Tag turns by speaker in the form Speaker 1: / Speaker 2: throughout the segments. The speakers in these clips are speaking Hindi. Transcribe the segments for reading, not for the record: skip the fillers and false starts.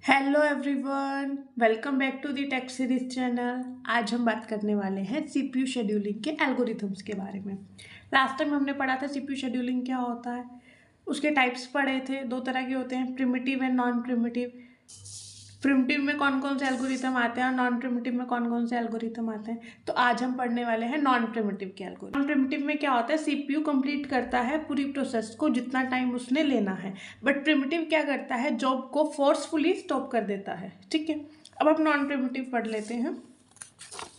Speaker 1: Hello everyone, welcome back to the tech series channel. आज हम बात करने वाले हैं सीपीयू शेड्यूलिंग के एल्गोरिथम्स के बारे में। लास्ट टाइम हमने पढ़ा था सीपीयू शेड्यूलिंग क्या होता है, उसके टाइप्स पढ़े थे। दो तरह के होते हैं, primitive and non primitive. Primitive में कौन कौन से एल्गोरिथम आते हैं और नॉन प्रिमिटिव में कौन कौन से एल्गोरिथम आते हैं। तो आज हम पढ़ने वाले हैं नॉन प्रिमिटिव के एल्गोरिथम। नॉन प्रिमिटिव में क्या होता है, सीपीयू कंप्लीट करता है पूरी प्रोसेस को जितना टाइम उसने लेना है, बट प्रिमिटिव क्या करता है, जॉब को फोर्सफुली स्टॉप कर देता है। ठीक है, अब आप नॉन प्रिमिटिव पढ़ लेते हैं।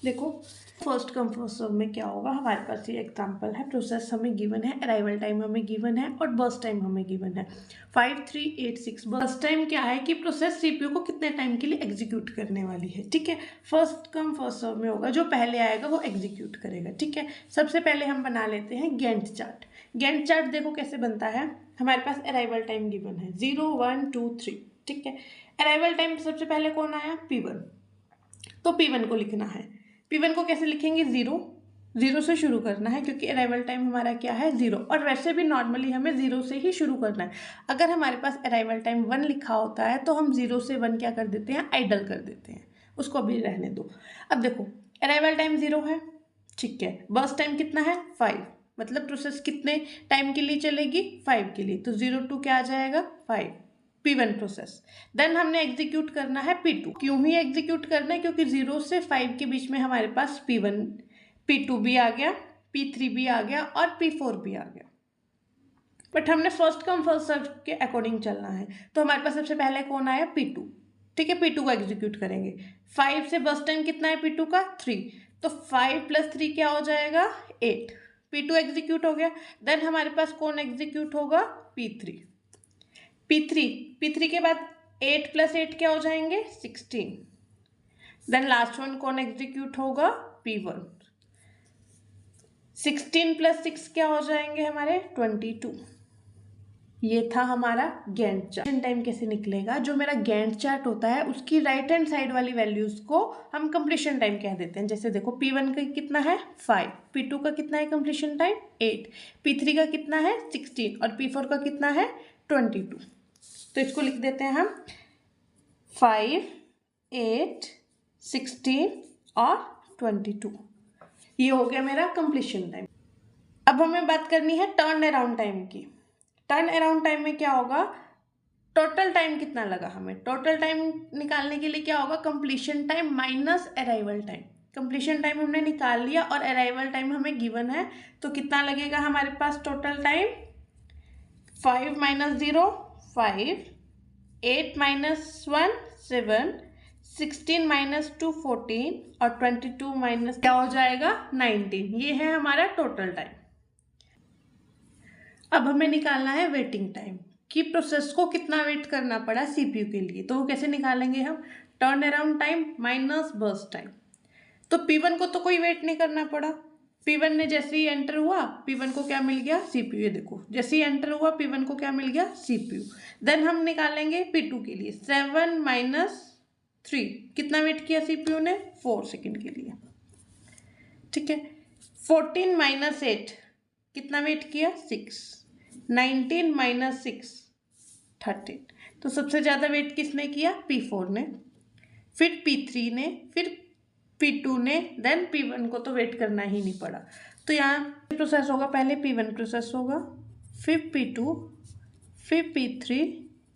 Speaker 1: देखो, फर्स्ट कम फर्स्ट सर्व में क्या होगा, हमारे पास ये एग्जांपल है। प्रोसेस हमें गिवन है, अराइवल टाइम हमें गिवन है और बर्स्ट टाइम हमें गिवन है 5386। बर्स्ट टाइम क्या है कि प्रोसेस सीपीयू को कितने टाइम के लिए एग्जीक्यूट करने वाली है। ठीक है, फर्स्ट कम फर्स्ट सर्व में होगा, जो पहले आएगा वो एग्जीक्यूट करेगा। ठीक है, सबसे पहले हम बना लेते हैं गैंट चार्ट। गैंट चार्ट देखो कैसे बनता है। हमारे पास अराइवल टाइम गिवन है 0 1 2 3। ठीक है, अराइवल टाइम सबसे पहले कौन आया, P1। तो P1 को लिखना है। P1 को कैसे लिखेंगे, जीरो से शुरू करना है, क्योंकि अराइवल टाइम हमारा क्या है, 0। और वैसे भी नॉर्मली हमें 0 से ही शुरू करना है। अगर हमारे पास अराइवल टाइम 1 लिखा होता है तो हम 0 से 1 क्या कर देते हैं, आइडल कर देते हैं, उसको अभी रहने दो। अब देखो, अराइवल टाइम 0 है, ठीक है। बर्स्ट टाइम कितना है, 5। मतलब प्रोसेस कितने टाइम के लिए चलेगी, 5 के लिए। तो 0 to क्या आ जाएगा, 5। P1 process. देन हमने एग्जीक्यूट करना है P2। क्यों ही एग्जीक्यूट करना है, क्योंकि 0 से 5 के बीच में हमारे पास P1 P2 भी आ गया, P3 भी आ गया और P4 भी आ गया। बट हमने फर्स्ट कम फर्स्ट सर्व के अकॉर्डिंग चलना है, तो हमारे पास सबसे पहले कौन आया, P2। ठीक है, P2 को एग्जीक्यूट करेंगे। 5 से बस टाइम कितना है P2 का, 3। तो 5 + 3 क्या हो जाएगा, 8। P2 एग्जीक्यूट हो गया। देन हमारे पास कौन एग्जीक्यूट होगा, P3। P3 के बाद 8 + 8 क्या हो जाएंगे, 16। देन लास्ट वन कौन एग्जीक्यूट होगा, P1। 16 + 6 क्या हो जाएंगे हमारे, 22। ये था हमारा गैंट चार्ट। टाइम कैसे निकलेगा, जो मेरा गैंट चार्ट होता है उसकी राइट हैंड साइड वाली वैल्यूज को हम कंप्लीशन टाइम कह देते हैं। जैसे देखो, P1 का कितना है, 5। P2 का कितना है कंप्लीशन टाइम, 8। P3 का कितना है, 16। और P4 का कितना है, 22। तो इसको लिख देते हैं हम 5, 8, 16 और 22। ये हो गया मेरा कंप्लीशन टाइम। अब हमें बात करनी है टर्न अराउंड टाइम की। टर्न अराउंड टाइम में क्या होगा, टोटल टाइम कितना लगा हमें। टोटल टाइम निकालने के लिए क्या होगा, completion time minus arrival time. Completion time हमने निकाल लिया और अराइवल टाइम हमें गिवन है, तो कितना लगेगा हमारे पास टोटल टाइम, 5 - 0 5, 8 - 1 7, 16 - 2 14 और 22 - क्या हो जाएगा, 19। ये है हमारा टोटल टाइम। अब हमें निकालना है वेटिंग टाइम, कि प्रोसेस को कितना वेट करना पड़ा सीपीयू के लिए। तो वो कैसे निकालेंगे हम, turn around time minus burst time. तो P1 को तो कोई वेट नहीं करना पड़ा। P1 ने जैसे ही एंटर हुआ, P1 को क्या मिल गया, CPU। ये देखो, जैसे ही एंटर हुआ P1 को क्या मिल गया, CPU। देन हम निकालेंगे P2 के लिए, 7 - 3। कितना वेट किया CPU ने, 4 सेकेंड के लिए। ठीक है, 14 - 8 कितना वेट किया, 6। 19 - 6 13। तो सबसे ज़्यादा वेट किसने किया, P4 ने, फिर P3 ने, फिर P2 ने, देन P1 को तो वेट करना ही नहीं पड़ा। तो यहाँ प्रोसेस होगा, पहले P1 प्रोसेस होगा, फिर P2, फिर P3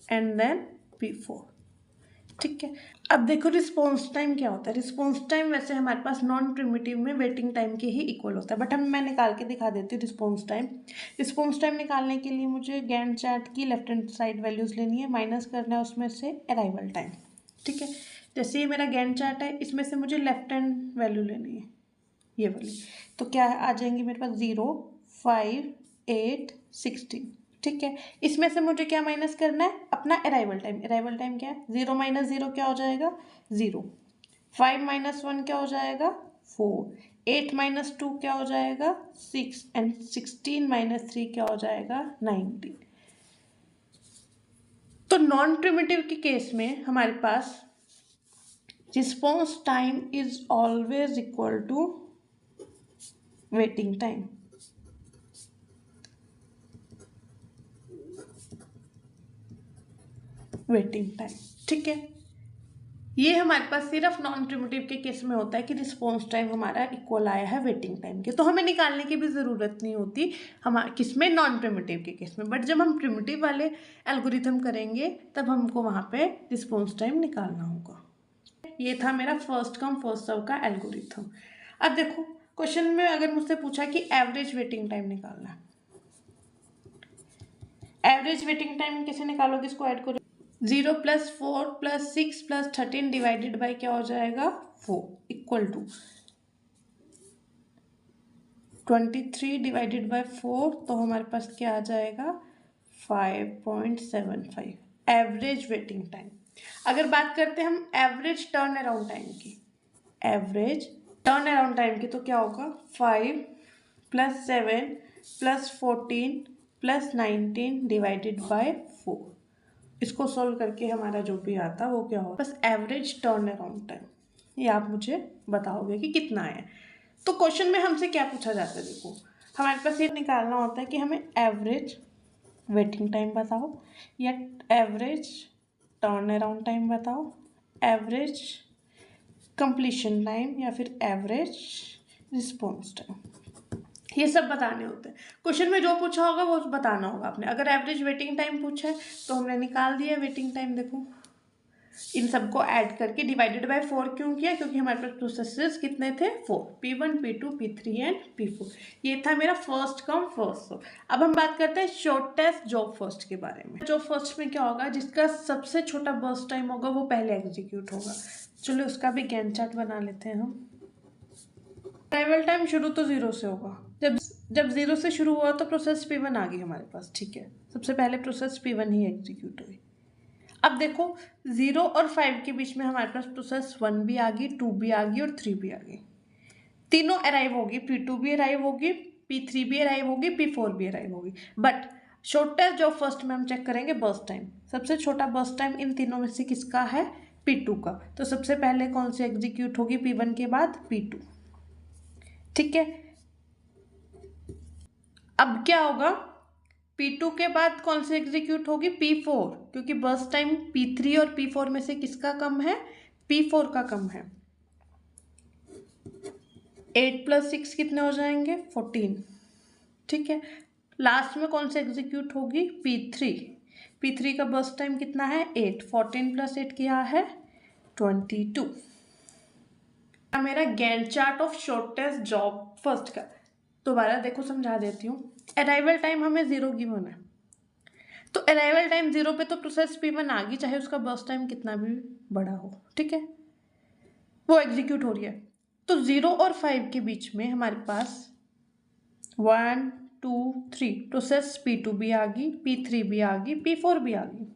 Speaker 1: एंड देन P4। ठीक है, अब देखो रिस्पॉन्स टाइम क्या होता है। रिस्पॉन्स टाइम वैसे हमारे पास नॉन प्रिमिटिव में वेटिंग टाइम के ही इक्वल होता है, बट मैं निकाल के दिखा देती हूँ रिस्पॉन्स टाइम। रिस्पॉन्स टाइम निकालने के लिए मुझे गैंट चार्ट की लेफ्ट हैंड साइड वैल्यूज़ लेनी है, माइनस करना है उसमें से अराइवल टाइम। ठीक है, जैसे ये मेरा गैंट चार्ट है, इसमें से मुझे लेफ्ट हैंड वैल्यू लेनी है, ये वाली। तो क्या आ जाएंगी मेरे पास, 0 5 8 16। ठीक है, इसमें से मुझे क्या माइनस करना है, अपना अराइवल टाइम। अराइवल टाइम क्या है, 0 - 0 क्या हो जाएगा, 0। 5 - 1 क्या हो जाएगा, 4। 8 - 2 क्या हो जाएगा, 6 एंड 16 - 3 क्या हो जाएगा, 19। तो नॉन प्रिमिटिव के केस में हमारे पास response time is always equal to waiting time. Waiting time, ठीक है। ये हमारे पास सिर्फ नॉन प्रिमिटिव के केस में होता है कि रिस्पॉन्स टाइम हमारा इक्वल आया है वेटिंग टाइम के, तो हमें निकालने की भी ज़रूरत नहीं होती हमारे किस में, नॉन प्रिमिटिव के केस में। बट जब हम प्रिमिटिव वाले एल्गोरिथम करेंगे तब हमको वहाँ पे रिस्पॉन्स टाइम निकालना होगा। ये था मेरा फर्स्ट कम फर्स्ट सर्व का एल्गोरिथम। अब देखो क्वेश्चन में अगर मुझसे पूछा कि एवरेज वेटिंग टाइम निकालना है, एवरेज वेटिंग टाइम कैसे निकालोगे, इसको ऐड करो, 0 + 4 + 6 + 13 डिवाइडेड बाई क्या हो जाएगा 4 इक्वल टू 23 डिवाइडेड बाई 4, तो हमारे पास क्या आ जाएगा 5.75 एवरेज वेटिंग टाइम। अगर बात करते हैं हम एवरेज टर्न अराउंड टाइम की, एवरेज टर्न अराउंड टाइम की, तो क्या होगा 5 + 7 + 14 + 19 डिवाइडेड बाय 4। इसको सोल्व करके हमारा जो भी आता वो क्या होगा, बस एवरेज टर्न अराउंड टाइम, ये आप मुझे बताओगे कि कितना है। तो क्वेश्चन में हमसे क्या पूछा जाता है, देखो हमारे पास ये निकालना होता है कि हमें एवरेज वेटिंग टाइम बताओ, या एवरेज टर्न अराउंड टाइम बताओ, एवरेज कंप्लीशन टाइम, या फिर एवरेज रिस्पॉन्स टाइम, ये सब बताने होते हैं। क्वेश्चन में जो पूछा होगा वो बताना होगा आपने। अगर एवरेज वेटिंग टाइम पूछा है तो हमने निकाल दिया वेटिंग टाइम, देखो इन सबको ऐड करके डिवाइडेड बाय 4 क्यों किया, क्योंकि हमारे पास प्रोसेसेस कितने थे 4, P1 P2 P3 and P4। ये था मेरा फर्स्ट कम फर्स्ट सर्व। अब हम बात करते हैं शॉर्टेस्ट जॉब फर्स्ट के बारे में। जॉब फर्स्ट में क्या होगा, जिसका सबसे छोटा बर्स्ट टाइम होगा वो पहले एग्जीक्यूट होगा। चलो उसका भी गैंट चार्ट बना लेते हैं हम। अराइवल टाइम शुरू तो 0 से होगा, जब 0 से शुरू हुआ तो प्रोसेस P1 आ गई हमारे पास, ठीक है, सबसे पहले प्रोसेस P1 ही एग्जीक्यूट हुई। अब देखो 0 और 5 के बीच में हमारे पास प्रोसेस 1 भी आ गई, 2 भी आ गई और 3 भी आ गई, तीनों अराइव होगी, P2 भी अराइव होगी, P3 भी अराइव होगी, P4 भी अराइव होगी। बट शॉर्टेस्ट जॉब फर्स्ट में हम चेक करेंगे बर्स्ट टाइम, सबसे छोटा बर्स्ट टाइम इन तीनों में से किसका है, P2 का। तो सबसे पहले कौन सी एग्जीक्यूट होगी P1 के बाद, P2, ठीक है। अब क्या होगा, P2 के बाद कौन सी एग्जीक्यूट होगी, P4, क्योंकि बर्स्ट टाइम P3 और P4 में से किसका कम है, P4 का कम है। 8 + 6 कितने हो जाएंगे 14, ठीक है। लास्ट में कौन सी एग्जीक्यूट होगी, P3, P3 का बर्स्ट टाइम कितना है 8, 14 + 8 क्या है 22। मेरा Gantt chart of shortest job first का दोबारा देखो समझा देती हूँ। अराइवल टाइम हमें 0 गिवन है, तो अराइवल टाइम 0 पे तो प्रोसेस P1 आ गई, चाहे उसका बर्स्ट टाइम कितना भी बड़ा हो, ठीक है, वो एग्जीक्यूट हो रही है। तो 0 और 5 के बीच में हमारे पास 1 2 3 प्रोसेस P2 भी आ गई, P3 भी आ गई, P4 भी आ गई।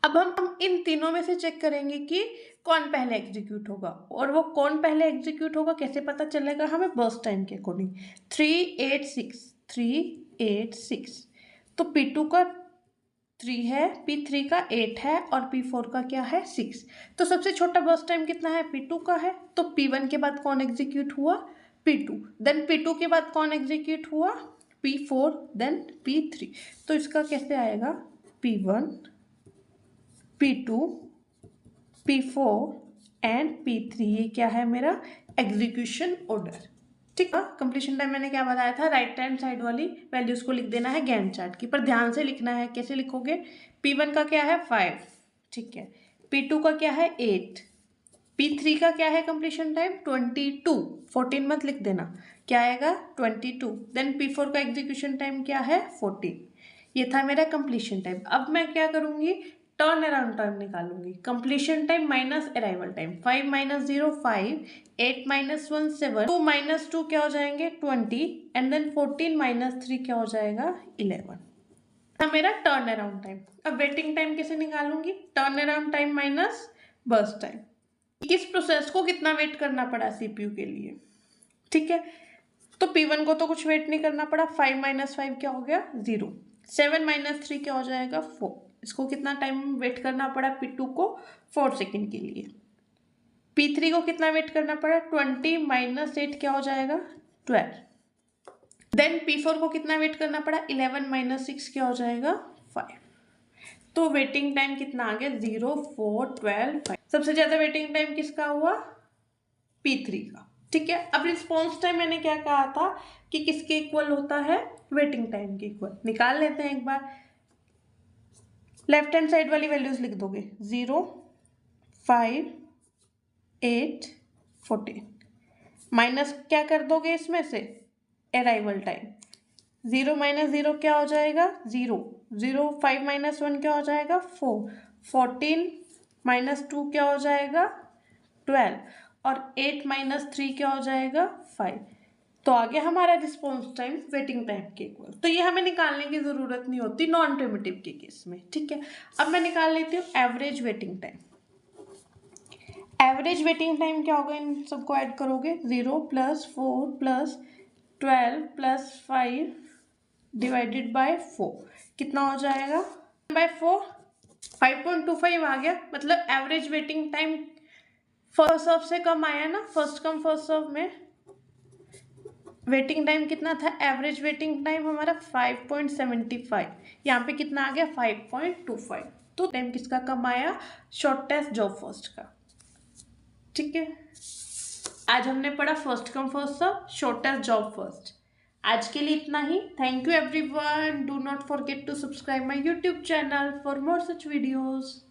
Speaker 1: अब हम इन तीनों में से चेक करेंगे कि कौन पहले एग्जीक्यूट होगा, और वो कौन पहले एग्जीक्यूट होगा कैसे पता चलेगा हमें, बर्स्ट टाइम के अकॉर्डिंग। 3 8 6 3 8 6, तो P2 का 3 है, P3 का 8 है और P4 का क्या है 6। तो सबसे छोटा बर्स्ट टाइम कितना है, P2 का है। तो P1 के बाद कौन एग्जीक्यूट हुआ, P2, देन P2 के बाद कौन एग्जीक्यूट हुआ, P4, देन P3। तो इसका कैसे आएगा, P1 P2 P4 and P3, ये क्या है मेरा एग्जीक्यूशन ऑर्डर, ठीक है। कंप्लीशन टाइम मैंने क्या बताया था, राइट हैंड साइड वाली वैल्यूज को लिख देना है गैंट चार्ट की, पर ध्यान से लिखना है। कैसे लिखोगे, P1 का क्या है 5, ठीक है, P2 का क्या है 8, P3 का क्या है कंप्लीशन टाइम 22, 14 मत लिख देना, क्या आएगा 22, देन P4 का एग्जीक्यूशन टाइम क्या है 14। ये था मेरा कंप्लीशन टाइम। अब मैं क्या करूँगी, टर्न अराउंड टाइम निकालूंगी, completion time minus arrival time, 5 - 0 5, 8 - 1 7, 2 - 2 क्या हो जाएंगे 20, एंड देन 14 - 3 क्या हो जाएगा 11। था मेरा टर्न अराउंड टाइम। अब वेटिंग टाइम कैसे निकालूंगी, turn around time minus burst time, किस प्रोसेस को कितना वेट करना पड़ा सीपीयू के लिए, ठीक है। तो P1 को तो कुछ वेट नहीं करना पड़ा, 5 - 5 क्या हो गया 0, 7 - 3 क्या हो जाएगा 4, इसको कितना टाइम वेट करना पड़ा P2 को 4 सेकेंड के लिए। P3 को कितना वेट करना पड़ा 20 - 8 क्या हो जाएगा 12, देन P4 को कितना वेट करना पड़ा 11 - 6 क्या हो जाएगा 5। तो वेटिंग टाइम कितना आ गया 0, 4, 12, 5। सबसे ज़्यादा वेटिंग टाइम किसका हुआ? P3 का। ठीक है, अब रिस्पॉन्स टाइम मैंने क्या कहा था कि किसके इक्वल होता है? वेटिंग टाइम के इक्वल। निकाल लेते हैं एक बार। लेफ्ट हैंड साइड वाली वैल्यूज लिख दोगे 0, 5, 8, 14 माइनस क्या कर दोगे इसमें से? Arrival time. 0 माइनस 0 क्या हो जाएगा? 0। 0, 5 माइनस 1 क्या हो जाएगा? 4। 14 माइनस 2 क्या हो जाएगा? 12। और 8 माइनस 3 क्या हो जाएगा? 5। तो आ गया हमारा रिस्पॉन्स टाइम वेटिंग टाइम के इक्वल। तो ये हमें निकालने की ज़रूरत नहीं होती नॉन प्रिमिटिव के केस में। ठीक है, अब मैं निकाल लेती हूँ average waiting time. Average waiting time क्या होगा? इन सबको ऐड करोगे 0 + 4 + 12 + 5 डिवाइडेड बाय 4 कितना हो जाएगा? बाय 4 5.25 आ गया। मतलब average waiting time first serve से कम आया ना, फर्स्ट कम फर्स्ट सर्व में वेटिंग टाइम कितना था? एवरेज वेटिंग टाइम हमारा 5.75। यहाँ पे कितना आ गया? 5.25। तो टाइम किसका कम आया? शॉर्टेस्ट जॉब फर्स्ट का। ठीक है, आज हमने पढ़ा first come first serve, shortest job first. आज के लिए इतना ही। Thank you everyone. Do not forget to subscribe my YouTube channel for more such videos.